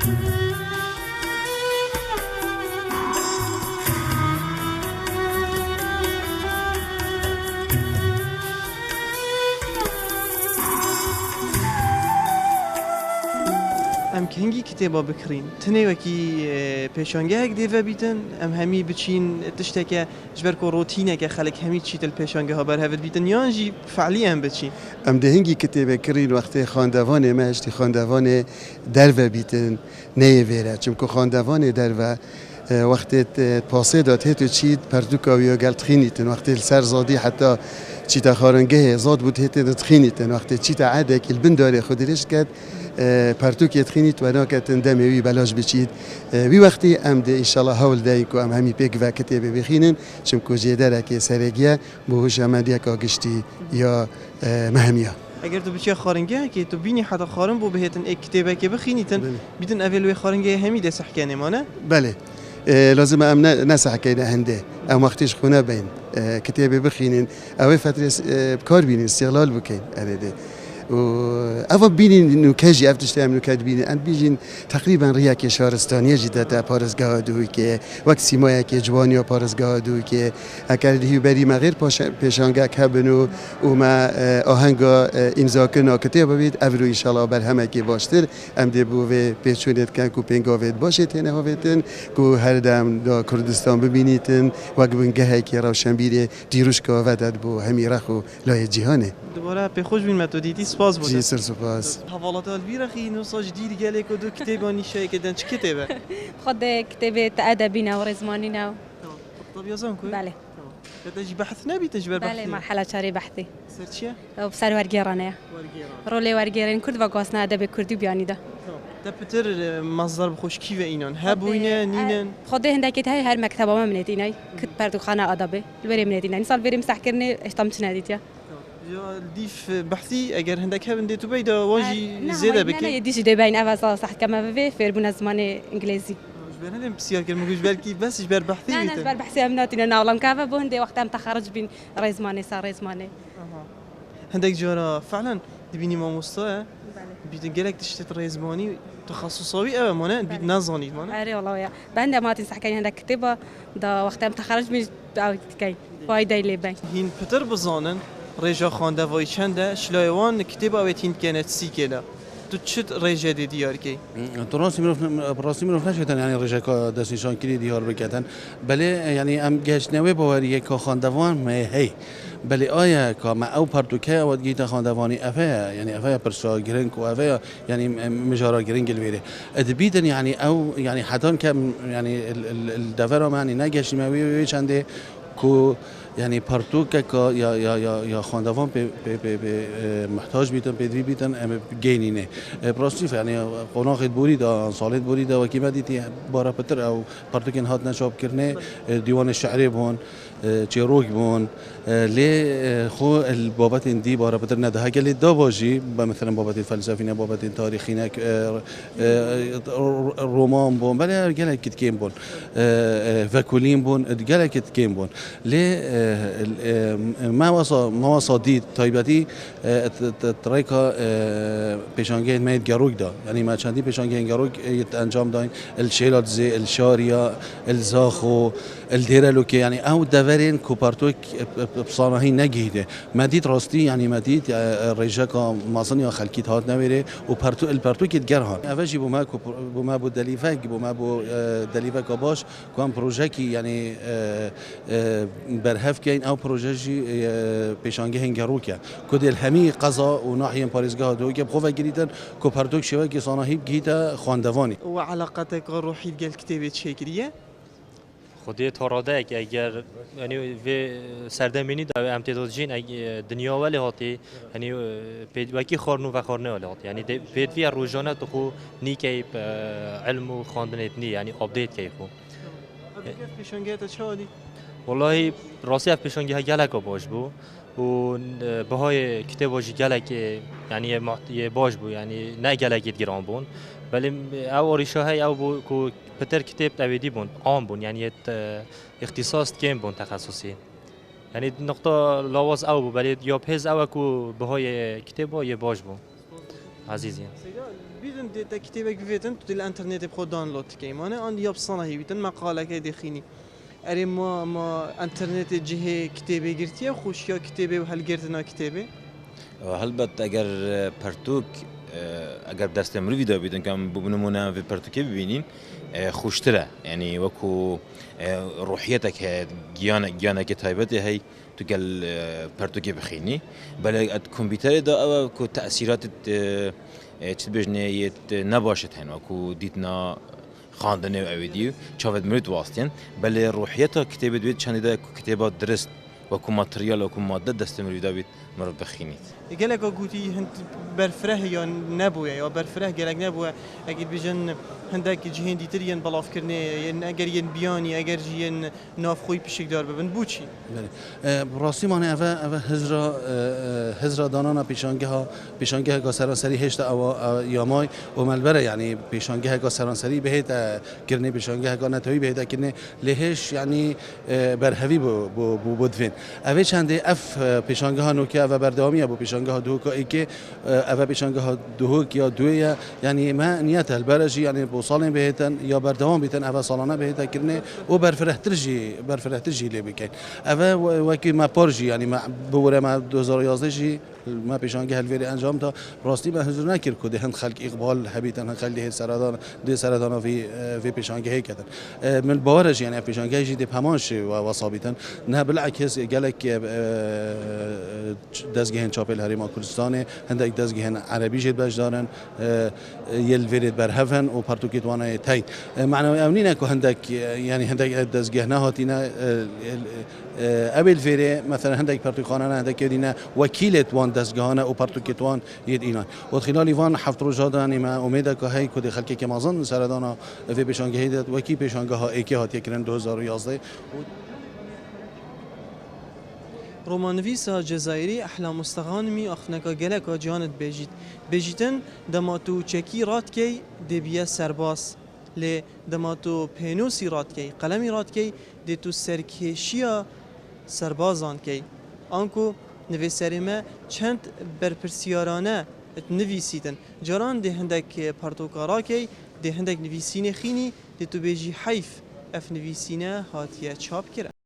ام کنگی کتابا بکرین تنه وکی پیشانگه هک دیو بیتن ام همی بچین تشتکه جبر کو روتینه که خلق همی چیتل پیشانگه ها بر هفت بیتن یا جی فعلی ام بچین ام دهنگی کتاب کرین وقتی خاندوان ماشتی خاندوان درو بیتن نه ویره چون خاندوان درو وقتی پاسه داد هتو چید پردوکاویا گل تخینیتن وقتی سر زادی حتی چیتا خارنگه زاد بود هتو تخینیتن وقتی چیتا عاده که البنداره خودش کرد پرتوکی تخینیت و ناکتن دمیوی بلاش بچید وی وقتی ام ده انشالله هول دایکو ام همی پیک و کتاب بخینن چون کو جداره که سرگیه بهوش آمدی که گشتی یا مهمیه اگر تو بچه خارنگه که تو بینی حتی خارن بو بهتن یک کتابه که بخینیتن بیتن اولوی خارنگه همی ده سحکانه مانه بله لازم ام نسح كيدا هنده ام وقتش خونه بين كتابه بخينين او فتره بكار بين استغلال بكين اريده و بینین نوکجی افتش تام نوکج بینین ان بیجین تقریبا ریا شهرستانی جدا تا پارسگاه دوی که وقت سیمای که جوانی و پارسگاه دوی که اگر دیگه بری مغیر پیشانگه کبنو و ما آهنگا امضا کنه کتاب بید اولو ان شاء الله بر همه که باشتر ام دی بو و پیشونت کن کو پنگاوید باشه تنه هاویتن کو هر دم دا کردستان ببینیتن و گنگه که روشنبیر دیروش که وداد بو همی رخو لای جهانه دوباره به خوش بین متودیتی سپاس بود. جی سپاس. حوالات البیرخی نوسا جدید گله که دو کتابانی شای کدن چه کتابه؟ خود کتاب ادبی و رزمانی نو. طب یازم کوی؟ بله. تجی بحث نبی تجبر بحثی؟ بله مرحله چاری بحثی. سر چیه؟ بسر ورگیرانه. رولی ورگیران کرد و قاسنا ادب کردی بیانیده. تبتر مصدر بخوش کی و اینان هبوینه نینن خود هندکت های هر مکتبه ما منیتینای کت پردو خانه ادبی البری منیتینای سال بریم سحکرنی اشتمت ندیدیا یا دیف بحثی اگر هندک هم دیتو بیدا واجی زیاده بکی نه دیش دی بین اول صح کما به فیربون زمان انگلیسی بنادم بسیار کلمه گوش برکی بس بر بحثی نه نه بر بحثی امناتینا ناولم کافه بون دی وقت هم تخرج بین رزمانی سر رزمانی هندک جارا فعلا دبینی ما مستوى بيت جالك تشتت ريزماني تخصصي أو مانا بيت نازاني مانا أري والله يا بند ما تنصح كين عندك كتابة دا وقت ما تخرج من أو كين فايدة اللي بين هين بتر بزانن رجع خانده وای چنده شلایوان کتاب آویتین كانت سیکلا تو چت رجع دیار کی تو راستی میرفت نشدن یعنی رجع که دست نشان کلی دیار بکردن بله یعنی ام گشنوی باوریه که خاندوان هی بله آیا که ما او پرتوکه او گیت خاندوانی افه یعنی افه پرسا گرینگ و افه یعنی مجارا گرینگ الویره ادبیدن یعنی او یعنی حتان که یعنی الدفر ما یعنی نگشت میوی چنده کو یعنی پرتوکه که یا خاندوان به محتاج بیتن بدوی بیتن گینینه پراسیف یعنی قناقت بورید سالت بورید و کی مدیتی بارا پتر او پرتوکن هات نشاب کرنه دیوان شعری بون چیروک بون لی خو البابت دی بارا پتر نده هگلی دا باجی مثلا بابت فلسفی نه بابت تاریخی نه رومان بون بله گله کت کیم بون وکولین بون گله کت کیم بون لی ما وصادی تایباتی تریکا پیشانگه مید گروگ دا یعنی ما چندی پیشانگه گروگ انجام داین الشیلات زی الشاریا الزاخو الدیرلو که یعنی او دورین کوپارتوک بصانهی نگیده مدید راستی یعنی مدید رجاکا ماسنی خلکیت هات نمیره و الپارتوک گرهان اوجی بوما بو دلیفک بوما بو دلیفک باش کوام پروژه یعنی برهف کین او پروژه پیشانگه هنگروکه کد الهمی قضا و ناحیه پاریزگاه دو که بخواه گریدن کوپارتوک شوه که صانهی گیتا خواندوانی و علاقتك روحی گل کتابی چیکریه خودی تراده که اگر یعنی و سردمینی دا امتداد جین دنیا ولی هاتی یعنی وکی خورنو و خورنه ولی هاتی یعنی پیدوی روزانه تو خو نیکی علم و خواندنت نی یعنی آپدیت کی خو پیشانگه تا چه عالی والله راستی اف پیشانگی ها گلک باش بو و بهای کتاب واجی گلک یعنی یه باش بو یعنی نه گلکیت گران بون ولی او آریشه های او بو کو پتر کتاب دویدی بون عام بون یعنی اختصاص کم بون تخصصی یعنی نقطه لاواز او بو ولی یا پز او کو بهای کتاب یه باش بو عزیزی بیدن ده کتابی که بیتن تو دل اینترنت بخود دانلود کنیم. من آن یاب صنعه بیتن مقاله که دخینی. اری ما اینترنت جهه کتابی گرتیه خوش یا کتابی و هل گرتنا کتابی؟ هەڵبەت ئەگەر پەرتوک ئەگەر دەستە مرۆڤی دابێتن کەم ببنمونە في پەرتوکێ ببینین خوشترە ینی وەکو ڕوحیەتێک هەیە گیانێکی تایبەتی هەی تو گەل پەرتوکێ بخینی بەلێ کۆمپیوتەرێدا ئەوە وەکو تەئسیراتت چ بێژنێت نەباشت هەن وەکو دیتنا خواندنێ و ئەوێدی و چاوت مرۆڤ واستێن بەلێ ڕوحیەتە کتێبێ دوێت چەندێدا کتێبا درست وەکو ماتریال وەکو مادە دەستە مرۆڤی دابێت مرۆڤ بخینیت. گلک گویی هند برفره یا نبوده یا برفره گلک نبوده اگر بیشن هندک جهان دیتریان بلاف کرنه یا اگر ین بیانی اگر جین نافخوی پیشک دار ببن بوچی. راستی مانه اوه هزرا دانانا پیشانگه ها سرانسری هشت یامای و ملبره یعنی پیشانگه ها سرانسری بهت کرنه پیشانگه ها نتوی بهت کرنه لهش یعنی برهوی بودفین. اوه چنده اف پیشانگه ها نوکه و بردامی ابو پیشانگه ها دوکا ای که اوه پیشانگه ها دوک یا دویا یعنی ما نیت البرجی یعنی بوصالين بهتن یا بردوام بهتن اوه سالانه بهتا کرنه و برفرهترجی لی بکن اوه وکی ما پارجی یعنی ما بوره ما 2011 جی ما پیشانگه هلویری انجام تا راستی ما حضور نکرد که هند خلق اقبال هبیتن هند خلق ده سرطان في پیشانگه هی کردن من باورش یعنی پیشانگه جی ده پمانش و وصابیتن نه بالعکس گلک دزگهن چاپل هریما کردستان هندک دزگهن عربی جد باش دارن یلویرید برهفن و پرتوکیتوانه تاین معنی اونی نکو هندک یعنی هندک دزگهنه هاتینا قبل فيري مثلا هندك برتقانه هندك يدينا وكيله وان دزگهانه او برتقيتوان يد اینا و خلال ایوان هفت روز دادن ما امید که هی کد خلکی که مازن سردانا في پیشانگه داد وکی پیشانگه ها ایکی هاتی کردن 2011 رومانویسا جزایری احلام مستغانمی اخنکا گلکا جانت بجیتن دماتو چکی رات کی دبیه سرباس ل دماتو پینوسی رات کی قلمی رات کی دتو سرکشیا سربازان کی آنکو نویسرمه چند برپرسیارانه نویسیدن جاران ده هندک پرتوکارا کی ده هندک نویسین خینی دتو بجی حیف اف نویسینه هاتیه چاپ کرد